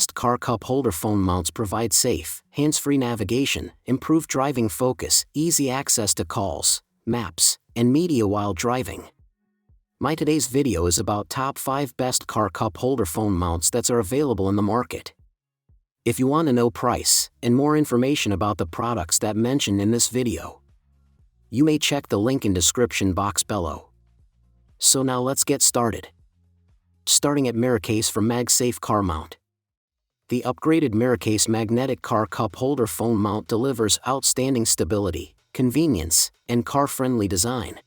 best car cup holder phone mounts provide safe, hands-free navigation, improved driving focus, easy access to calls, maps, and media while driving. My today's video is about top 5 best car cup holder phone mounts that are available in the market. If you want to know price and more information about the products that mentioned in this video, you may check the link in description box below. So now let's get started. Starting at MirrorCase from MagSafe Car Mount. The upgraded MirrorCase magnetic car cup holder phone mount delivers outstanding stability, convenience, and car-friendly design.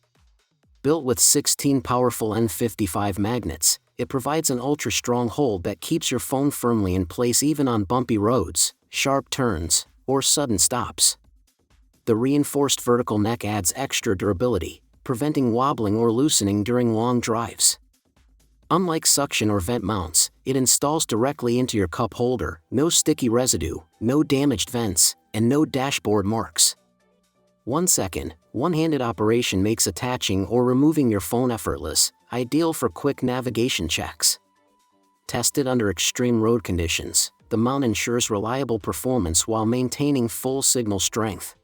Built with 16 powerful N55 magnets, it provides an ultra-strong hold that keeps your phone firmly in place even on bumpy roads, sharp turns, or sudden stops. The reinforced vertical neck adds extra durability, preventing wobbling or loosening during long drives. Unlike suction or vent mounts, it installs directly into your cup holder, no sticky residue, no damaged vents, and no dashboard marks. 1 second, one-handed operation makes attaching or removing your phone effortless, ideal for quick navigation checks. Tested under extreme road conditions, the mount ensures reliable performance while maintaining full signal strength.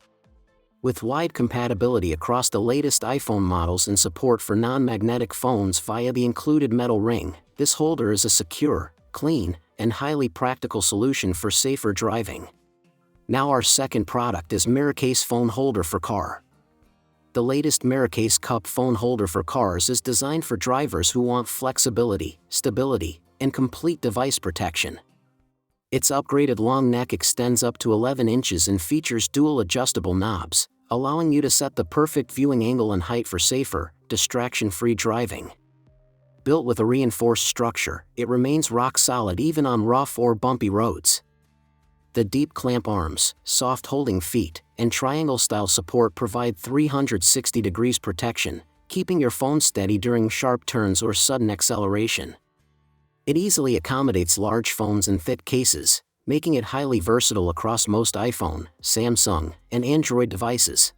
With wide compatibility across the latest iPhone models and support for non-magnetic phones via the included metal ring, this holder is a secure, clean, and highly practical solution for safer driving. Now our second product is MirrorCase Phone Holder for Car. The latest MirrorCase Cup Phone Holder for Cars is designed for drivers who want flexibility, stability, and complete device protection. Its upgraded long neck extends up to 11 inches and features dual adjustable knobs, allowing you to set the perfect viewing angle and height for safer, distraction-free driving. Built with a reinforced structure, it remains rock solid even on rough or bumpy roads. The deep clamp arms, soft holding feet, and triangle-style support provide 360 degrees protection, keeping your phone steady during sharp turns or sudden acceleration. It easily accommodates large phones and thick cases, making it highly versatile across most iPhone, Samsung, and Android devices.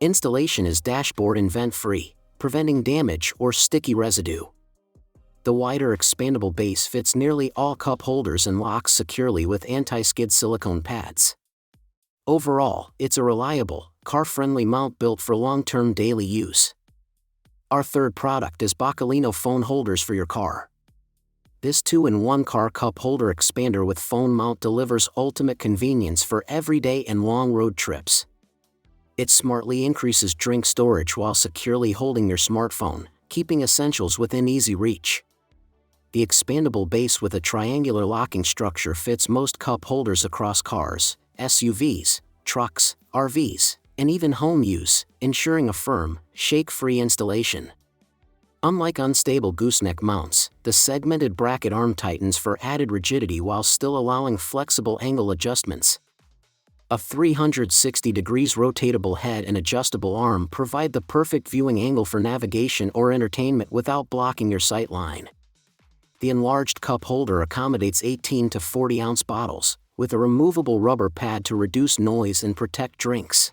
Installation is dashboard and vent-free, preventing damage or sticky residue. The wider expandable base fits nearly all cup holders and locks securely with anti-skid silicone pads. Overall, it's a reliable, car-friendly mount built for long-term daily use. Our third product is Boccolino Phone Holders for your car. This 2-in-1 car cup holder expander with phone mount delivers ultimate convenience for everyday and long road trips. It smartly increases drink storage while securely holding your smartphone, keeping essentials within easy reach. The expandable base with a triangular locking structure fits most cup holders across cars, SUVs, trucks, RVs, and even home use, ensuring a firm, shake-free installation. Unlike unstable gooseneck mounts, the segmented bracket arm tightens for added rigidity while still allowing flexible angle adjustments. A 360 degrees rotatable head and adjustable arm provide the perfect viewing angle for navigation or entertainment without blocking your sight line. The enlarged cup holder accommodates 18 to 40-ounce bottles, with a removable rubber pad to reduce noise and protect drinks.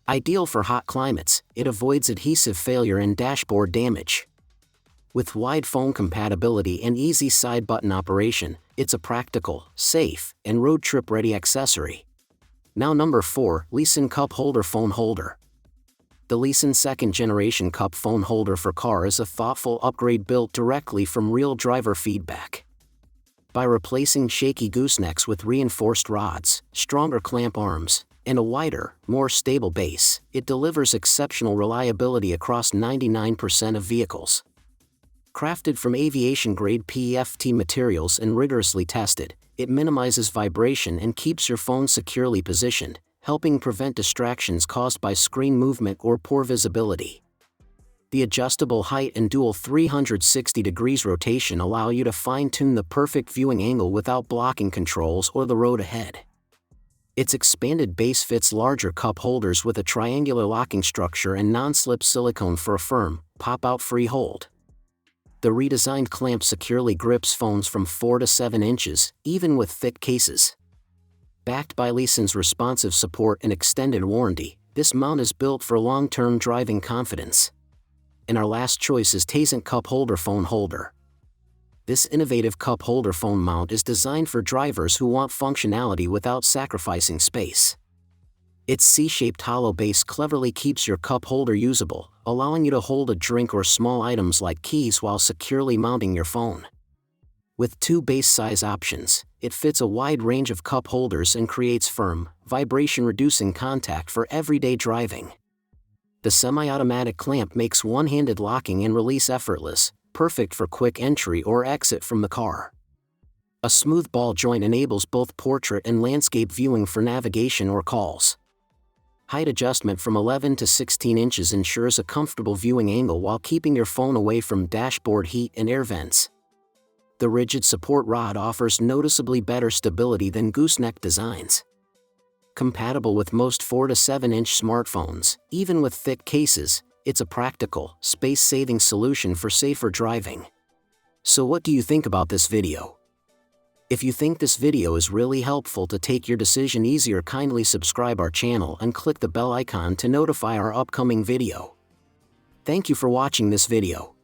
Ideal for hot climates, it avoids adhesive failure and dashboard damage. With wide phone compatibility and easy side button operation, it's a practical, safe, and road trip ready accessory. Now number 4, Leeson Cup Holder Phone Holder. The Leeson second generation cup phone holder for car is a thoughtful upgrade built directly from real driver feedback. By replacing shaky goosenecks with reinforced rods, stronger clamp arms, and a wider, more stable base, it delivers exceptional reliability across 99% of vehicles. Crafted from aviation-grade PEFT materials and rigorously tested, it minimizes vibration and keeps your phone securely positioned, helping prevent distractions caused by screen movement or poor visibility. The adjustable height and dual 360 degrees rotation allow you to fine-tune the perfect viewing angle without blocking controls or the road ahead. Its expanded base fits larger cup holders with a triangular locking structure and non-slip silicone for a firm, pop-out free hold. The redesigned clamp securely grips phones from 4 to 7 inches, even with thick cases. Backed by Leeson's responsive support and extended warranty, this mount is built for long-term driving confidence. And our last choice is Tazent Cup Holder Phone Holder. This innovative cup holder phone mount is designed for drivers who want functionality without sacrificing space. Its C-shaped hollow base cleverly keeps your cup holder usable, allowing you to hold a drink or small items like keys while securely mounting your phone. With 2 base size options, it fits a wide range of cup holders and creates firm, vibration-reducing contact for everyday driving. The semi-automatic clamp makes one-handed locking and release effortless, perfect for quick entry or exit from the car. A smooth ball joint enables both portrait and landscape viewing for navigation or calls. Height adjustment from 11 to 16 inches ensures a comfortable viewing angle while keeping your phone away from dashboard heat and air vents. The rigid support rod offers noticeably better stability than gooseneck designs. Compatible with most 4 to 7 inch smartphones, even with thick cases, it's a practical, space-saving solution for safer driving. So what do you think about this video? If you think this video is really helpful to take your decision easier, kindly subscribe our channel and click the bell icon to notify our upcoming video. Thank you for watching this video.